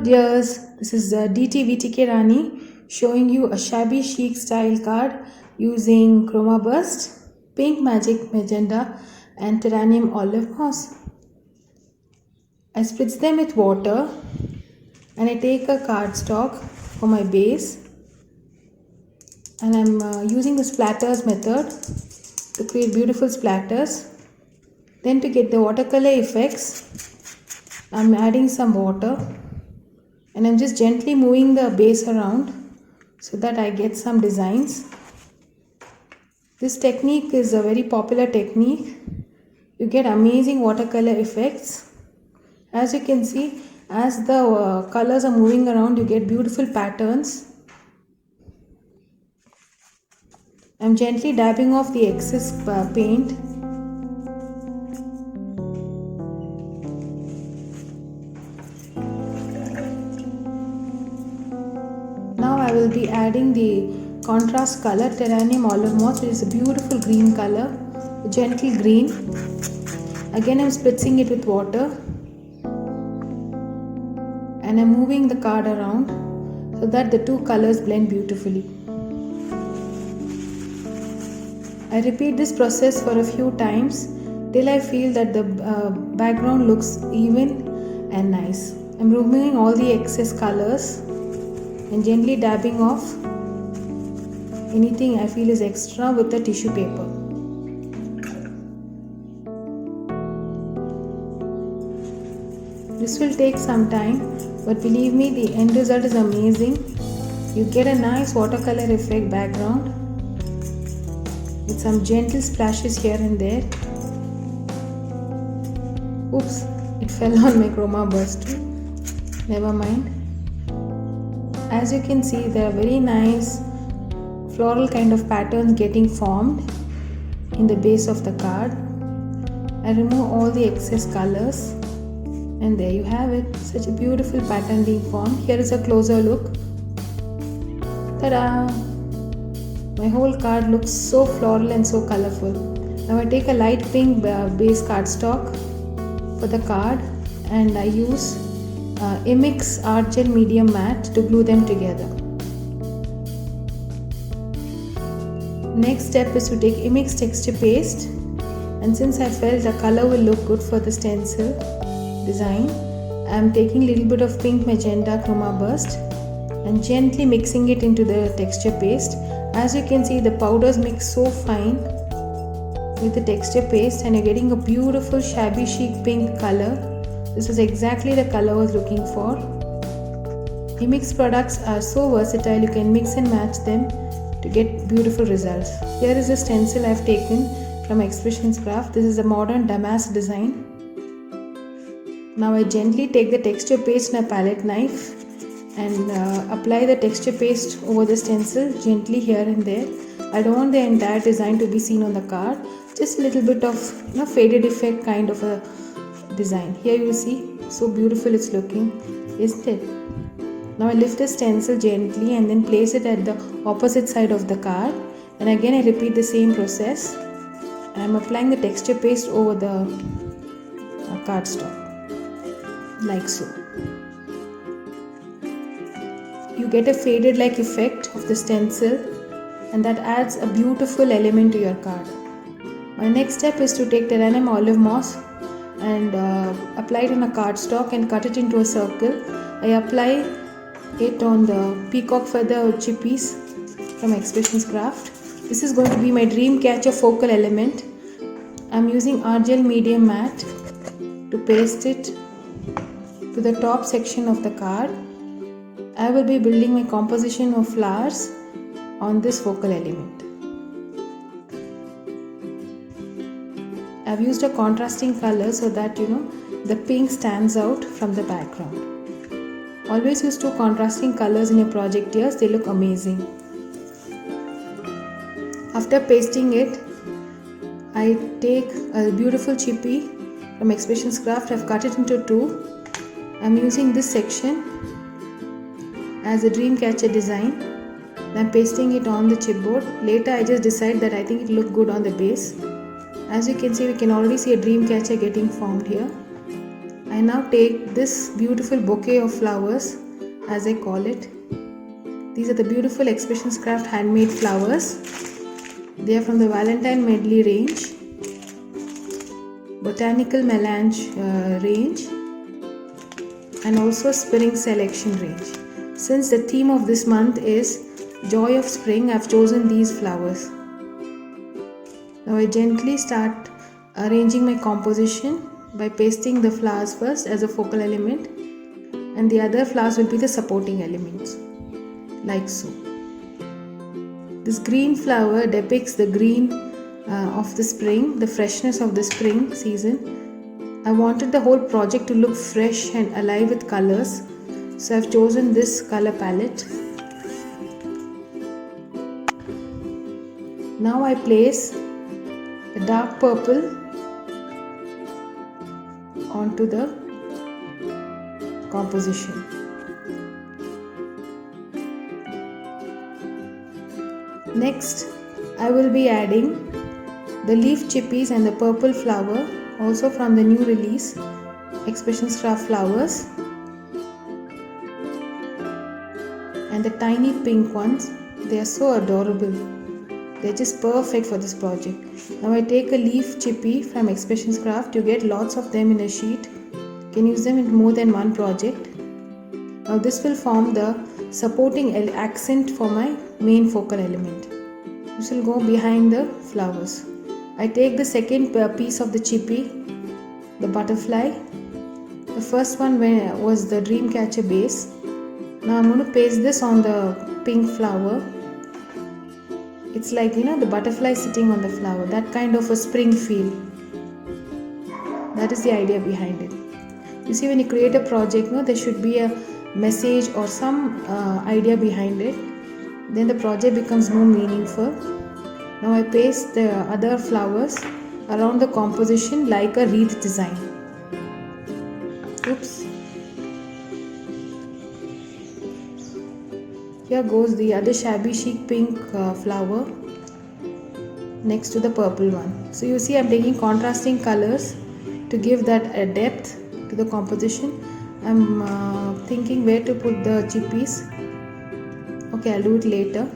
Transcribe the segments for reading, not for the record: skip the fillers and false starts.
dears, this is DTVTK Rani showing you a shabby chic style card using chroma burst, pink magic magenta and terranium olive moss. I spritz them with water and I take a cardstock for my base, and I'm using the splatters method to create beautiful splatters. Then to get the watercolor effects, I'm adding some water and I'm just gently moving the base around so that I get some designs. This technique is a very popular technique. You get amazing watercolor effects. As you can see, as the colors are moving around, you get beautiful patterns. I'm gently dabbing off the excess paint. Now I will be adding the contrast color terranium olive moss, which is a beautiful green color, a gentle green. Again I'm spritzing it with water and I'm moving the card around so that the two colors blend beautifully. I repeat this process for a few times till I feel that the background looks even and nice. I'm removing all the excess colors and gently dabbing off anything I feel is extra with the tissue paper. This will take some time, but believe me, the end result is amazing. You get a nice watercolor effect background with some gentle splashes here and there. Oops, it fell on my chroma burst. Never mind. As you can see, there are very nice floral kind of patterns getting formed in the base of the card. I remove all the excess colors and there you have it, such a beautiful pattern being formed. Here is a closer look. Ta-da! My whole card looks so floral and so colorful. Now I take a light pink base cardstock for the card and I use Imix Art Gel Medium Matte to glue them together. Next step is to take Imix Texture Paste, and since I felt the color will look good for the stencil design, I am taking a little bit of pink magenta chroma burst and gently mixing it into the texture paste. As you can see, the powders mix so fine with the texture paste and you're getting a beautiful shabby chic pink color. This is exactly the color I was looking for. Imix products are so versatile, you can mix and match them to get beautiful results. Here is a stencil I've taken from Expressions Craft. This is a modern damask design. Now I gently take the texture paste in a palette knife and apply the texture paste over the stencil gently here and there. I don't want the entire design to be seen on the card, just a little bit of faded effect kind of a design. Here you see, so beautiful it's looking, isn't it? Now I lift the stencil gently and then place it at the opposite side of the card, and again I repeat the same process. I'm applying the texture paste over the cardstock like so. You get a faded like effect of the stencil and that adds a beautiful element to your card. My next step is to take terranium olive moss and apply it on a cardstock and cut it into a circle. I apply it on the peacock feather chippies from Expressions Craft. This is going to be my dream catcher focal element. I'm using Art Gel Medium Matte to paste it to the top section of the card. I will be building my composition of flowers on this focal element. I've used a contrasting color so that the pink stands out from the background. Always use two contrasting colors in your project, dears, they look amazing. After pasting it, I take a beautiful chippy from Expressions Craft. I've cut it into two. I'm using this section as a dream catcher design. I'm pasting it on the chipboard. Later I just decide that I think it looked good on the base. As you can see, we can already see a dream catcher getting formed here. I now take this beautiful bouquet of flowers, as I call it. These are the beautiful Expressions Craft handmade flowers. They are from the Valentine Medley range, Botanical Melange range, and also Spring Selection range. Since the theme of this month is Joy of Spring, I have chosen these flowers. Now I gently start arranging my composition by pasting the flowers first as a focal element, and the other flowers will be the supporting elements, like so. This green flower depicts the green of the spring, the freshness of the spring season. I wanted the whole project to look fresh and alive with colors, so I've chosen this color palette. Now I place a dark purple onto the composition. Next, I will be adding the leaf chippies and the purple flower, also from the new release Expressions Craft flowers, and the tiny pink ones. They are so adorable. They're just perfect for this project. Now I take a leaf chippy from Expressions Craft. You get lots of them in a sheet. You can use them in more than one project. Now this will form the supporting accent for my main focal element. This will go behind the flowers. I take the second piece of the chippy, the butterfly. The first one was the Dreamcatcher base. Now I'm going to paste this on the pink flower. It's like, the butterfly sitting on the flower, that kind of a spring feel. That is the idea behind it. You see, when you create a project, there should be a message or some idea behind it. Then the project becomes more meaningful. Now I paste the other flowers around the composition like a wreath design. Oops. Here goes the other shabby chic pink flower next to the purple one. So you see, I'm taking contrasting colors to give that a depth to the composition. I'm thinking where to put the chippies. Okay, I'll do it later.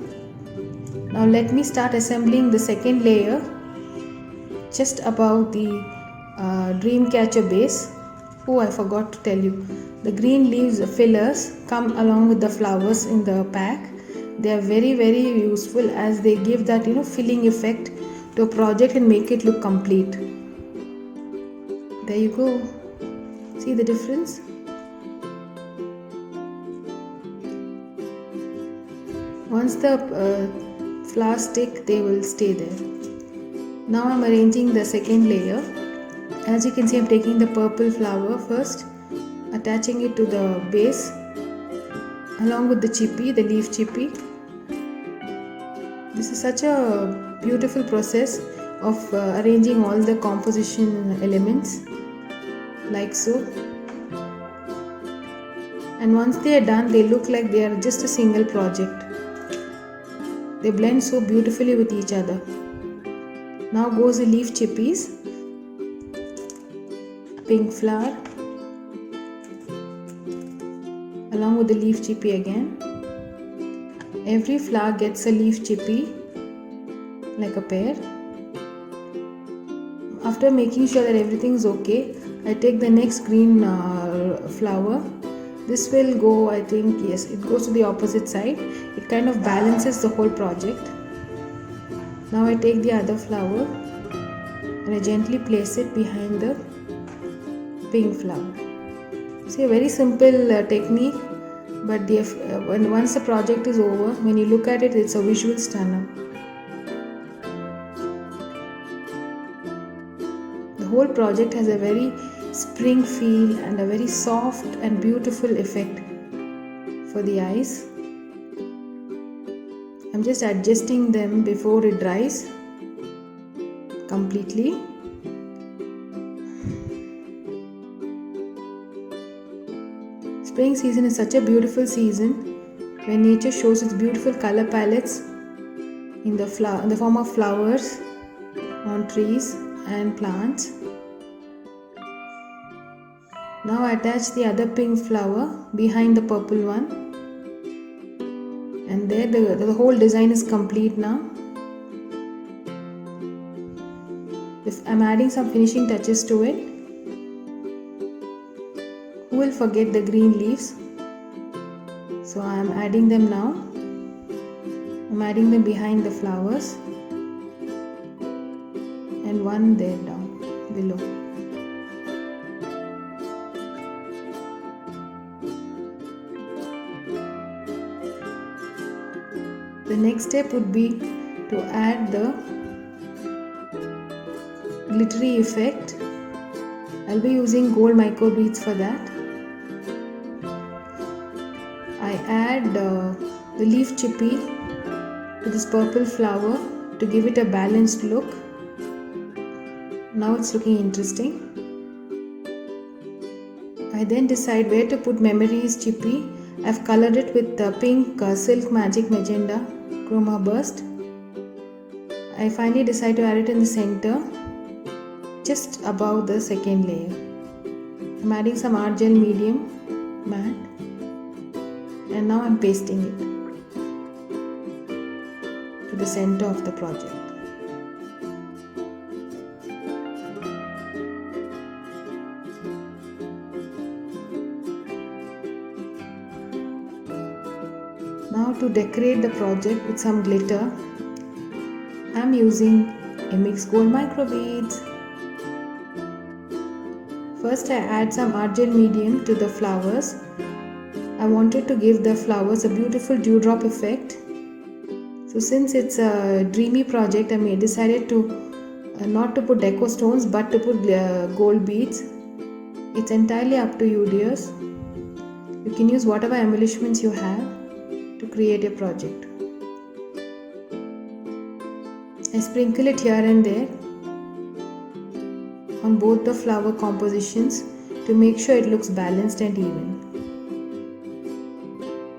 Now let me start assembling the second layer just above the Dreamcatcher base. Oh, I forgot to tell you. The green leaves fillers come along with the flowers in the pack. They are very, very useful as they give that filling effect to a project and make it look complete. There you go. See the difference? Once the flowers stick, they will stay there. Now I'm arranging the second layer. As you can see, I'm taking the purple flower first, attaching it to the base along with the chippy, the leaf chippy. This is such a beautiful process of arranging all the composition elements like so. And once they are done, they look like they are just a single project. They blend so beautifully with each other. Now goes the leaf chippies. Pink flower along with the leaf chippy again. Every flower gets a leaf chippy like a pair. After making sure that everything is okay, I take the next green flower. This will go, I think, yes, it goes to the opposite side. It kind of balances the whole project. Now I take the other flower and I gently place it behind the pink flower. See, a very simple technique, but once the project is over, when you look at it, it's a visual stunner. The whole project has a very spring feel and a very soft and beautiful effect for the eyes. I'm just adjusting them before it dries completely. Spring season is such a beautiful season when nature shows its beautiful color palettes in the form of flowers on trees and plants. Now attach the other pink flower behind the purple one, and there the whole design is complete now. I'm adding some finishing touches to it. Who will forget the green leaves? So I am adding them now. I'm adding them behind the flowers and one there down below. The next step would be to add the glittery effect. I'll be using gold micro beads for that. I add the leaf chippy to this purple flower to give it a balanced look. Now it's looking interesting. I then decide where to put memories chippy. I've colored it with the pink silk magic magenta chroma burst. I finally decide to add it in the center, just above the second layer. I'm adding some art gel medium matte, and now I'm pasting it to the center of the project. Now to decorate the project with some glitter, I'm using MX Gold micro beads. First I add some art gel medium to the flowers. I wanted to give the flowers a beautiful dewdrop effect. So since it's a dreamy project, I decided to not to put deco stones but to put gold beads. It's entirely up to you, dears. You can use whatever embellishments you have to create a project. I sprinkle it here and there on both the flower compositions to make sure it looks balanced and even.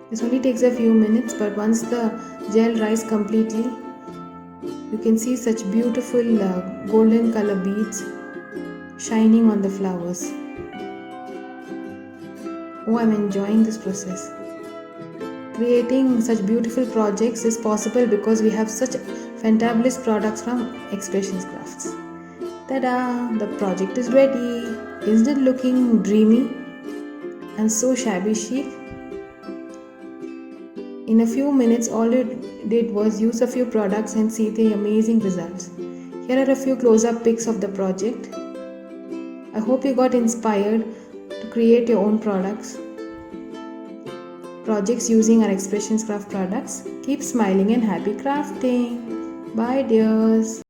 This only takes a few minutes, but once the gel dries completely, you can see such beautiful golden color beads shining on the flowers. Oh, I'm enjoying this process. Creating such beautiful projects is possible because we have such fantabulous products from Expressions Crafts. Ta-da! The project is ready. Isn't it looking dreamy and so shabby chic? In a few minutes, all it did was use a few products and see the amazing results. Here are a few close-up pics of the project. I hope you got inspired to create your own projects using our Expressions Craft products. Keep smiling and happy crafting. Bye, dears.